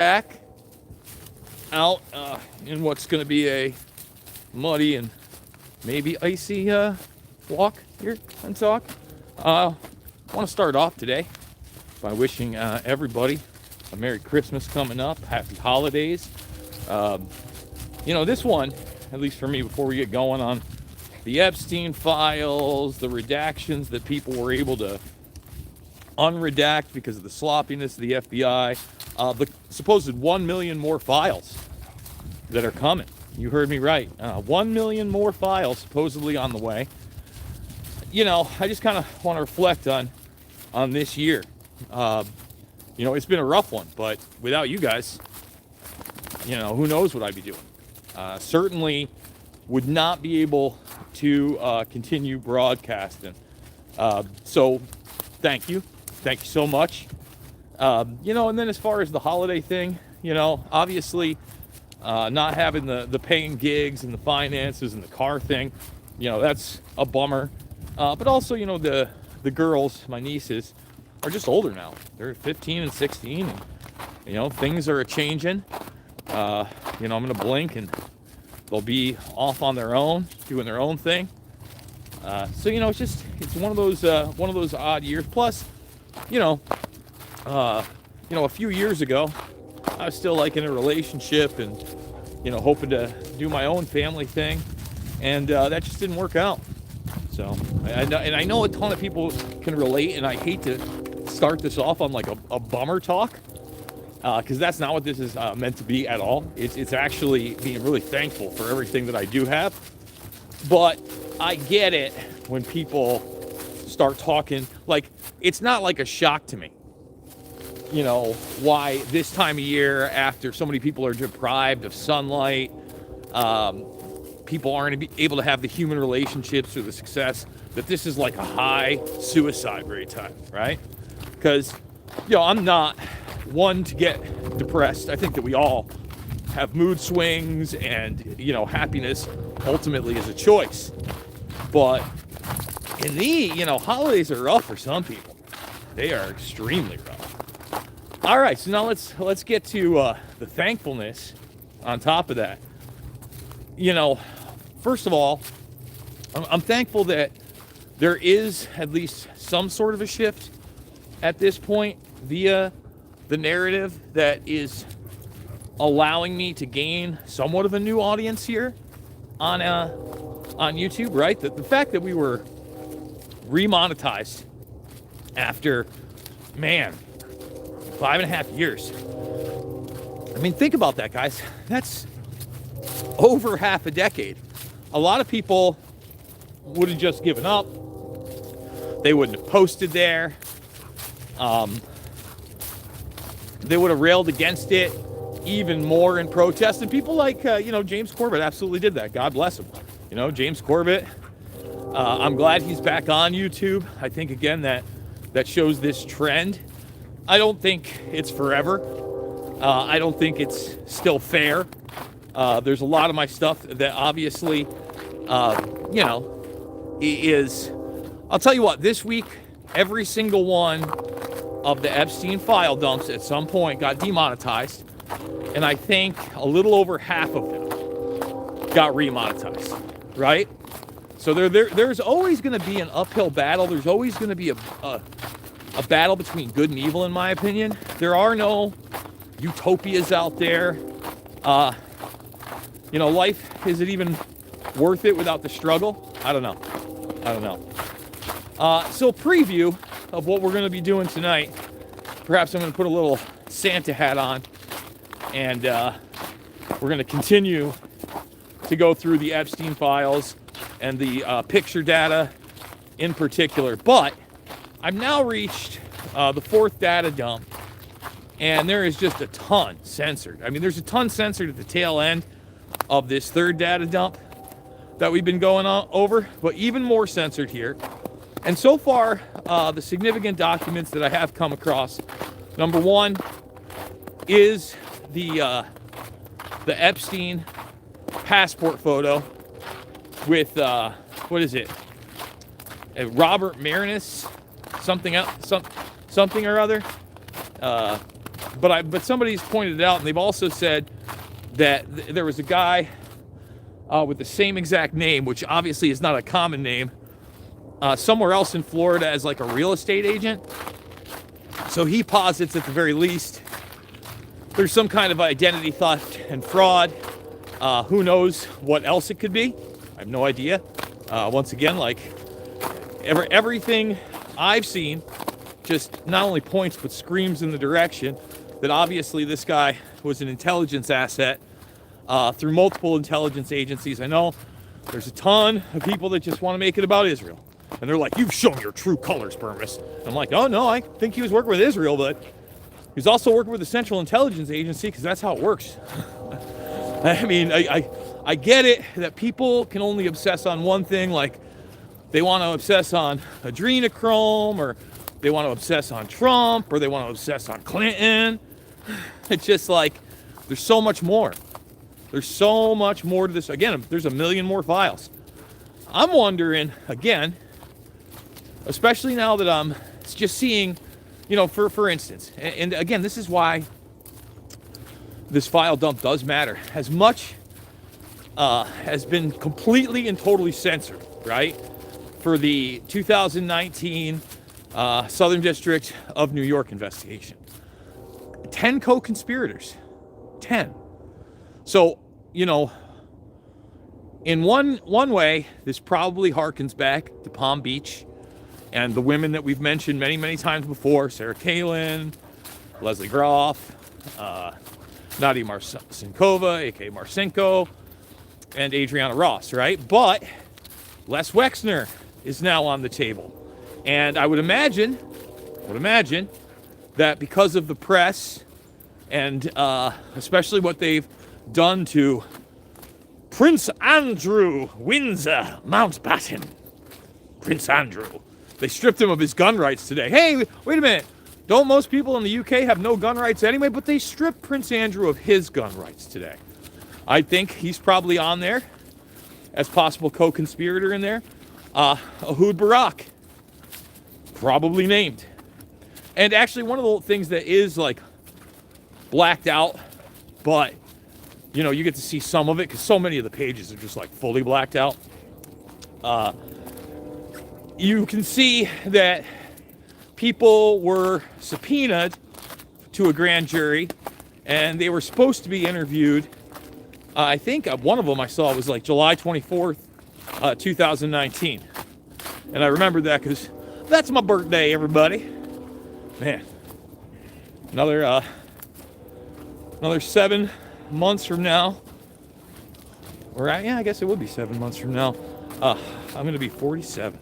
back out in what's going to be a muddy and maybe icy walk here and talk. I want to start off today by wishing everybody a Merry Christmas coming up, Happy Holidays. This one, at least for me, before we get going on the Epstein files, the redactions that people were able to unredact because of the sloppiness of the FBI, the supposed 1 million more files that are coming. You heard me right. 1 million more files supposedly on the way. I just kind of want to reflect on this year. It's been a rough one, but without you guys, who knows what I'd be doing. Certainly would not be able to continue broadcasting. So thank you so much. And then as far as the holiday thing, obviously not having the paying gigs and the finances and the car thing, that's a bummer. But also, the girls, my nieces, are just older now. They're 15 and 16, and things are changing. I'm gonna blink and they'll be off on their own, doing their own thing. It's one of those odd years. Plus, a few years ago, I was still like in a relationship and hoping to do my own family thing, and that just didn't work out. So I know a ton of people can relate, and I hate to start this off on like a bummer talk, because that's not what this is meant to be at all. It's actually being really thankful for everything that I do have. But I get it when people start talking, like, it's not like a shock to me, why this time of year, after so many people are deprived of sunlight, people aren't able to have the human relationships or the success, that this is like a high suicide rate time, right? Because, I'm not one to get depressed. I think that we all have mood swings, and, happiness ultimately is a choice. But in holidays are rough for some people. They are extremely rough. All right, so now let's get to the thankfulness on top of that. First of all, I'm thankful that there is at least some sort of a shift at this point via the narrative that is allowing me to gain somewhat of a new audience here on YouTube, right? The fact that we were remonetized after, 5.5 years. I mean, think about that, guys. That's over half a decade. A lot of people would have just given up. They wouldn't have posted there. They would have railed against it even more in protest. And people like, James Corbett absolutely did that. God bless him. James Corbett, I'm glad he's back on YouTube. I think, again, that shows this trend. I don't think it's forever. I don't think it's still fair. There's a lot of my stuff that obviously, is... I'll tell you what, this week, every single one of the Epstein file dumps at some point got demonetized, and I think a little over half of them got remonetized, right? So there's always going to be an uphill battle. There's always going to be a battle between good and evil, in my opinion. There are no utopias out there. Life, is it even worth it without the struggle? I don't know. So preview of what we're going to be doing tonight. Perhaps I'm going to put a little Santa hat on, and we're going to continue to go through the Epstein files and the picture data in particular. But I've now reached the fourth data dump, and there is just a ton censored. I mean, there's a ton censored at the tail end of this third data dump that we've been going over, but even more censored here. And so far, the significant documents that I have come across, number one is the Epstein passport photo with what is it? Robert Marinus, something or other. But somebody's pointed it out, and they've also said that there was a guy with the same exact name, which obviously is not a common name, somewhere else in Florida as like a real estate agent. So he posits at the very least there's some kind of identity theft and fraud. Who knows what else it could be? I have no idea. Once again, like everything I've seen just not only points but screams in the direction that obviously this guy was an intelligence asset through multiple intelligence agencies. I know there's a ton of people that just want to make it about Israel. And they're like, you've shown your true colors, Bermas. I'm like, oh no, I think he was working with Israel, but he was also working with the Central Intelligence Agency because that's how it works. I mean, I get it that people can only obsess on one thing, like they want to obsess on adrenochrome, or they want to obsess on Trump, or they want to obsess on Clinton. It's just like, there's so much more. There's so much more to this. Again, there's a million more files. I'm wondering, again, especially now that I'm just seeing, you know, for instance, and again, this is why this file dump does matter. As much has been completely and totally censored, right? For the 2019 Southern District of New York investigation. 10 co-conspirators. 10. So, you know, in one way, this probably harkens back to Palm Beach and the women that we've mentioned many, many times before. Sarah Palin, Leslie Groff, Nadia Marcinkova, a.k.a. Marcinko, and Adriana Ross, right? But Les Wexner is now on the table. And I would imagine that because of the press and especially what they've done to Prince Andrew Windsor Mountbatten. Prince Andrew. They stripped him of his gun rights today. Hey, wait a minute. Don't most people in the UK have no gun rights anyway? But they stripped Prince Andrew of his gun rights today. I think he's probably on there as possible co-conspirator in there. Ehud Barak. Probably named. And actually one of the things that is like blacked out, but you know, you get to see some of it because so many of the pages are just like fully blacked out. You can see that people were subpoenaed to a grand jury and they were supposed to be interviewed. I think one of them I saw was like July 24th, 2019. And I remember that because that's my birthday, everybody. Man, another 7 months from now, or yeah, I guess it would be 7 months from now. I'm going to be 47.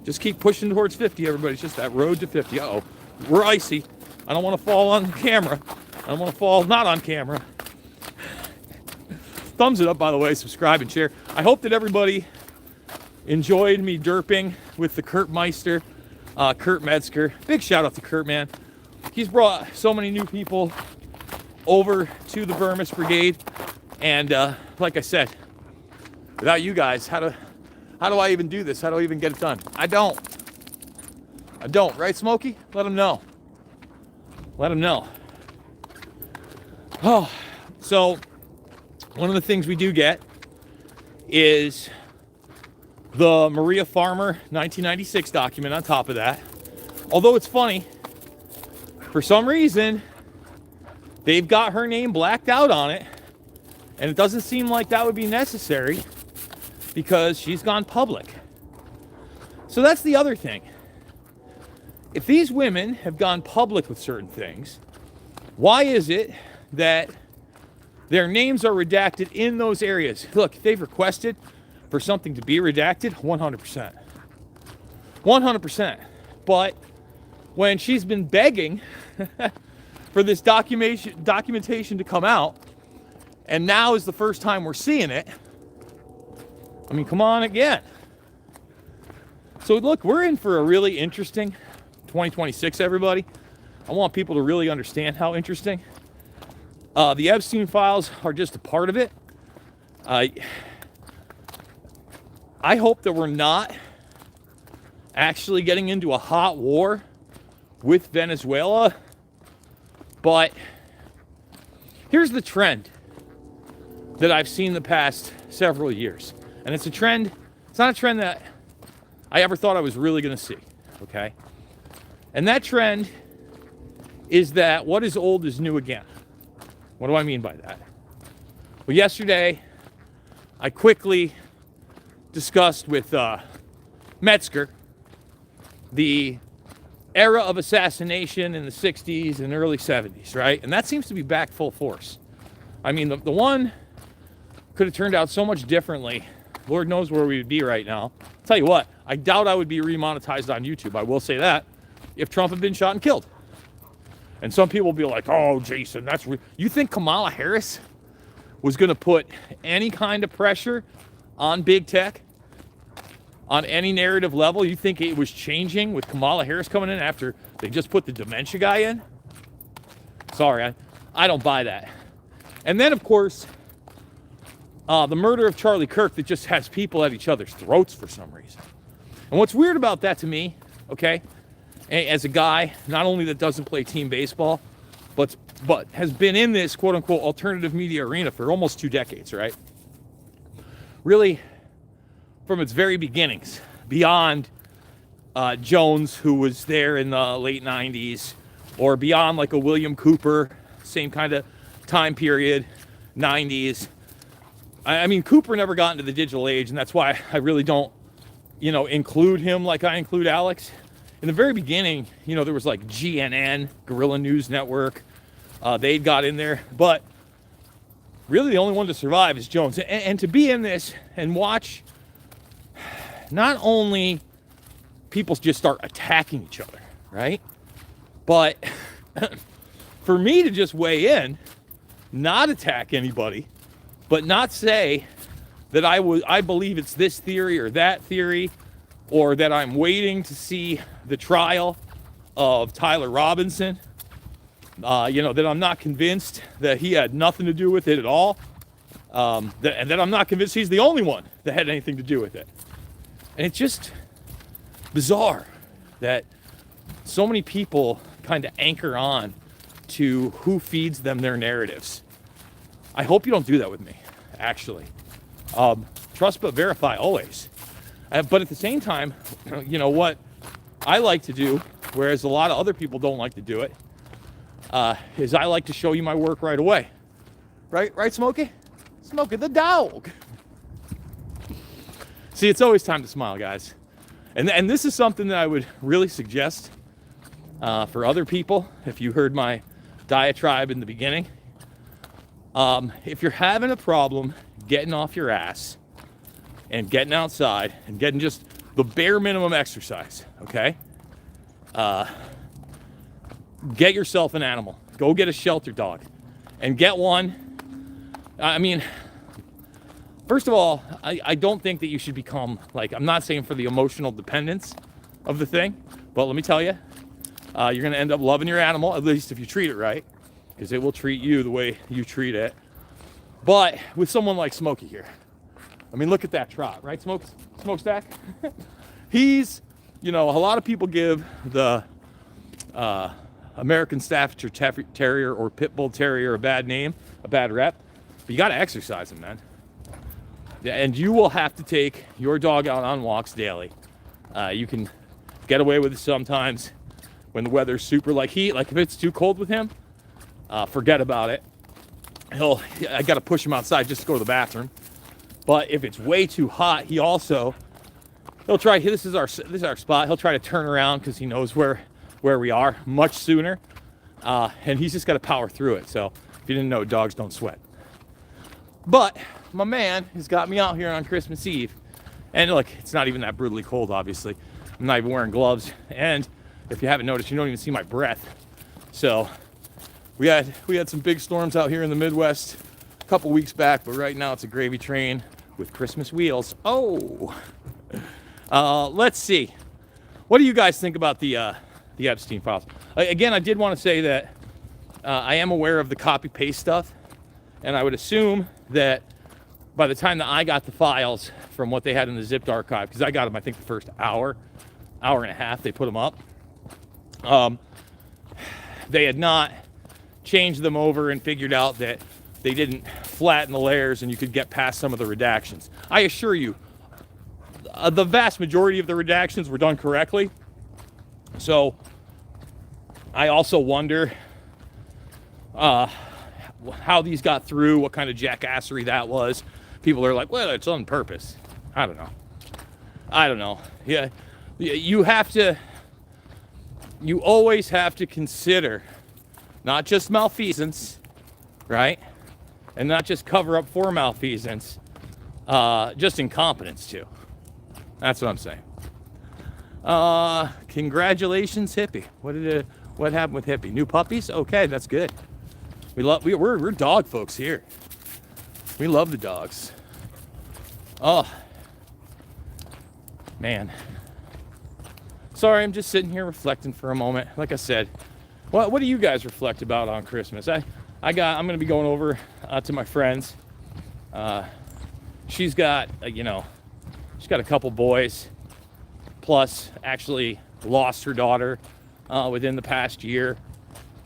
Just keep pushing towards 50, everybody. It's just that road to 50. Uh-oh, we're icy. I don't want to fall on camera. I don't want to fall not on camera. Thumbs it up, by the way. Subscribe and share. I hope that everybody enjoyed me derping with the Kurt Meister, Kurt Metzger. Big shout out to Kurt, man. He's brought so many new people over to the Bermas Brigade, and like I said, without you guys, how do I even do this? How do I even get it done? I don't, right, Smokey? Let him know. Oh, so one of the things we do get is the Maria Farmer 1996 document on top of that. Although it's funny, for some reason, they've got her name blacked out on it, and it doesn't seem like that would be necessary because she's gone public. So that's the other thing. If these women have gone public with certain things, why is it that their names are redacted in those areas? Look, if they've requested for something to be redacted, 100%. 100%. But when she's been begging for this documentation to come out, and now is the first time we're seeing it, I mean, come on again. So look, we're in for a really interesting 2026, everybody. I want people to really understand how interesting. The Epstein files are just a part of it. I hope that we're not actually getting into a hot war with Venezuela, but here's the trend that I've seen the past several years. And it's not a trend that I ever thought I was really going to see, okay? And that trend is that what is old is new again. What do I mean by that? Well, yesterday, I quickly discussed with Metzger the era of assassination in the 60s and early 70s, right? And that seems to be back full force. I mean, the one could have turned out so much differently. Lord knows where we would be right now. I'll tell you what, I doubt I would be remonetized on YouTube. I will say that, if Trump had been shot and killed. And some people will be like, oh, Jason, you think Kamala Harris was going to put any kind of pressure on big tech? On any narrative level? You think it was changing with Kamala Harris coming in after they just put the dementia guy in? Sorry, I don't buy that. And then, of course, the murder of Charlie Kirk that just has people at each other's throats for some reason. And what's weird about that to me, okay, as a guy, not only that doesn't play team baseball, but has been in this quote-unquote alternative media arena for almost 2 decades, right? Really, from its very beginnings, beyond Jones, who was there in the late 90s, or beyond like a William Cooper, same kind of time period, 90s. I mean, Cooper never got into the digital age, and that's why I really don't, include him like I include Alex. In the very beginning, there was like GNN, Guerrilla News Network. They got in there, but really the only one to survive is Jones. And to be in this and watch not only people just start attacking each other, right? But for me to just weigh in, not attack anybody, but not say that I believe it's this theory or that theory, or that I'm waiting to see the trial of Tyler Robinson, that I'm not convinced that he had nothing to do with it at all, and that I'm not convinced he's the only one that had anything to do with it. And it's just bizarre that so many people kind of anchor on to who feeds them their narratives. I hope you don't do that with me, actually. Trust but verify always. But at the same time, what I like to do, whereas a lot of other people don't like to do it, is I like to show you my work right away. Right, Smokey? Smokey the dog. See, it's always time to smile, guys. And this is something that I would really suggest for other people, if you heard my diatribe in the beginning. If you're having a problem getting off your ass and getting outside and getting just the bare minimum exercise, okay? Get yourself an animal. Go get a shelter dog and get one. I mean, first of all, I don't think that you should become, I'm not saying for the emotional dependence of the thing, but let me tell you, you're going to end up loving your animal, at least if you treat it right, because it will treat you the way you treat it. But with someone like Smokey here, I mean, look at that trot, right, Smokestack? He's, a lot of people give the American Staffordshire Terrier or Pit Bull Terrier a bad name, a bad rep, but you got to exercise him, man. And you will have to take your dog out on walks daily. You can get away with it sometimes when the weather's super heat. Like if it's too cold with him, forget about it. I got to push him outside just to go to the bathroom. But if it's way too hot, he'll try. This is our spot. He'll try to turn around because he knows where we are much sooner, and he's just got to power through it. So if you didn't know, dogs don't sweat. But my man has got me out here on Christmas Eve, and look, it's not even that brutally cold. Obviously, I'm not even wearing gloves, and if you haven't noticed, you don't even see my breath. So we had some big storms out here in the Midwest a couple weeks back, but right now it's a gravy train with Christmas wheels. Let's see. What do you guys think about the Epstein files? Again, I did want to say that I am aware of the copy-paste stuff, and I would assume that by the time that I got the files from what they had in the zipped archive, because I got them, I think, the first hour and a half they put them up, they had not changed them over and figured out that they didn't flatten the layers and you could get past some of the redactions. I assure you, the vast majority of the redactions were done correctly. So I also wonder how these got through, what kind of jackassery that was. People are like, well, it's on purpose. I don't know. Yeah, you always have to consider not just malfeasance, right? And not just cover up for malfeasance, just incompetence too. That's what I'm saying. Congratulations, Hippie. What happened with Hippie? New puppies? Okay, that's good. We're dog folks here. We love the dogs. Oh, man. Sorry, I'm just sitting here reflecting for a moment. Like I said, what do you guys reflect about on Christmas? I'm gonna be going over to my friend's. She's got she's got a couple boys, plus actually lost her daughter within the past year.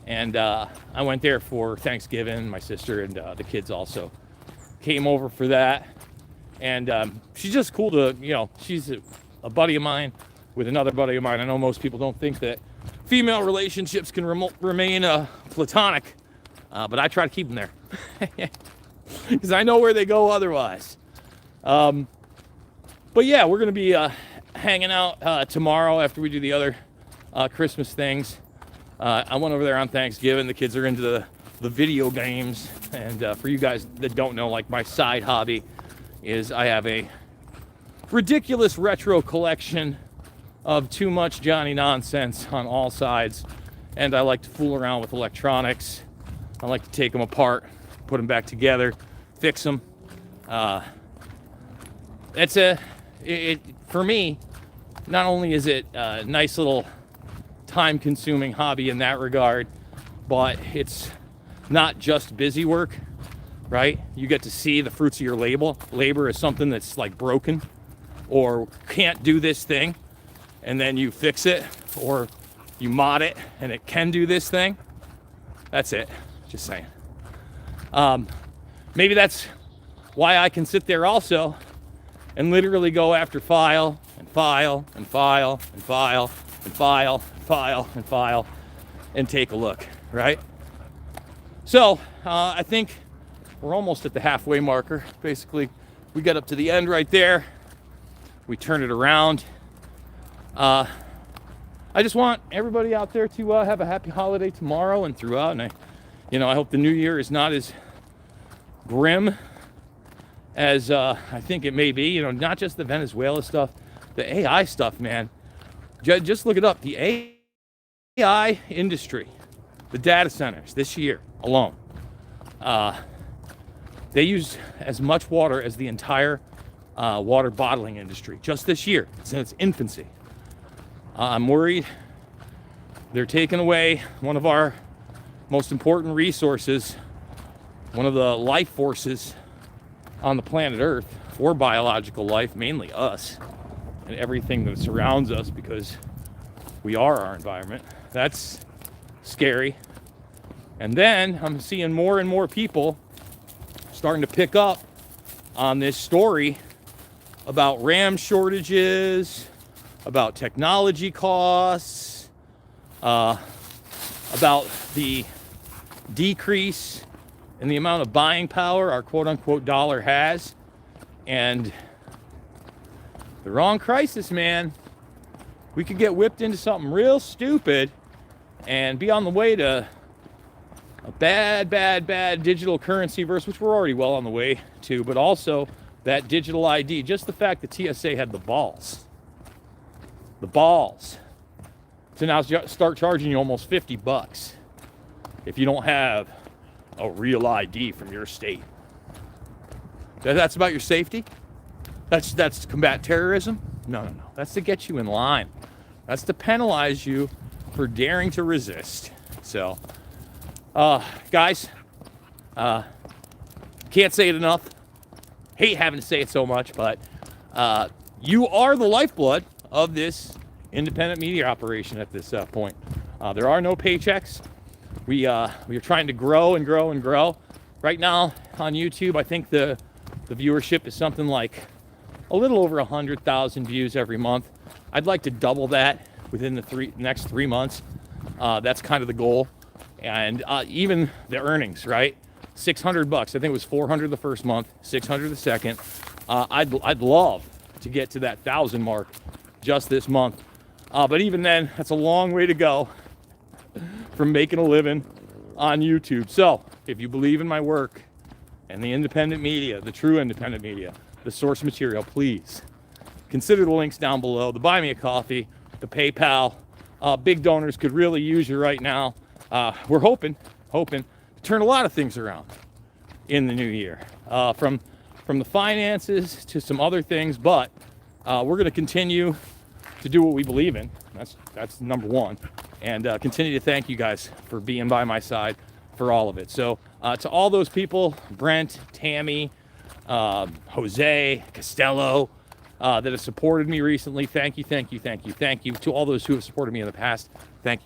And I went there for Thanksgiving. My sister and the kids also came over for that. And she's just cool to, she's a buddy of mine with another buddy of mine. I know most people don't think that female relationships can remain platonic, but I try to keep them there because I know where they go otherwise. But yeah, we're going to be hanging out tomorrow after we do the other Christmas things. I went over there on Thanksgiving. The kids are into the video games. And for you guys that don't know, like my side hobby is I have a ridiculous retro collection of too much Johnny nonsense on all sides. And I like to fool around with electronics. I like to take them apart, put them back together, fix them. For me, not only is it a nice little time-consuming hobby in that regard, but it's not just busy work, right? You get to see the fruits of your labor as something that's like broken or can't do this thing, and then you fix it or you mod it and it can do this thing. That's it. Just saying. Maybe that's why I can sit there also and literally go after file and file and file and file and file and file and take a look, right? So I think we're almost at the halfway marker. Basically, we get up to the end right there. We turn it around. I just want everybody out there to have a happy holiday tomorrow and throughout. And I hope the new year is not as grim as I think it may be. Not just the Venezuela stuff, the AI stuff, man. Just look it up. The AI industry, the data centers this year alone, they use as much water as the entire water bottling industry just this year. It's in its infancy. I'm worried they're taking away one of our most important resources, one of the life forces on the planet Earth for biological life, mainly us and everything that surrounds us, because we are our environment. That's scary. And then I'm seeing more and more people starting to pick up on this story about RAM shortages, about technology costs, about the decrease in the amount of buying power our quote-unquote dollar has. And the wrong crisis, man. We could get whipped into something real stupid and be on the way to a bad digital currency verse, which we're already well on the way to, but also that digital ID. Just the fact that TSA had the balls to now start charging you almost $50 if you don't have a real ID from your state. That's about your safety? That's to combat terrorism? No. That's to get you in line. That's to penalize you for daring to resist. So, guys, can't say it enough. Hate having to say it so much, but you are the lifeblood of this independent media operation at this point. There are no paychecks. we are trying to grow and grow and grow. Right now on YouTube, I think the viewership is something like a little over 100,000 views every month. I'd like to double that within the next 3 months. That's kind of the goal. And even the earnings, right? $600. I think it was $400 the first month, $600 the second. I'd love to get to that 1,000 mark just this month. But even then, that's a long way to go from making a living on YouTube. So if you believe in my work and the independent media, the true independent media, the source material, please consider the links down below. The Buy Me a Coffee, the PayPal. Big donors could really use you right now. We're hoping to turn a lot of things around in the new year, from the finances to some other things, but we're going to continue to do what we believe in. That's number one, and continue to thank you guys for being by my side for all of it. So to all those people, Brent, Tammy, Jose, Costello, that have supported me recently, thank you. To all those who have supported me in the past, thank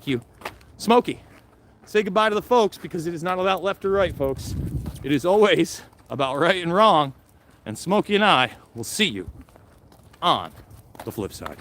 you. Smokey, say goodbye to the folks, because it is not about left or right, folks. It is always about right and wrong, and Smokey and I will see you on the flip side.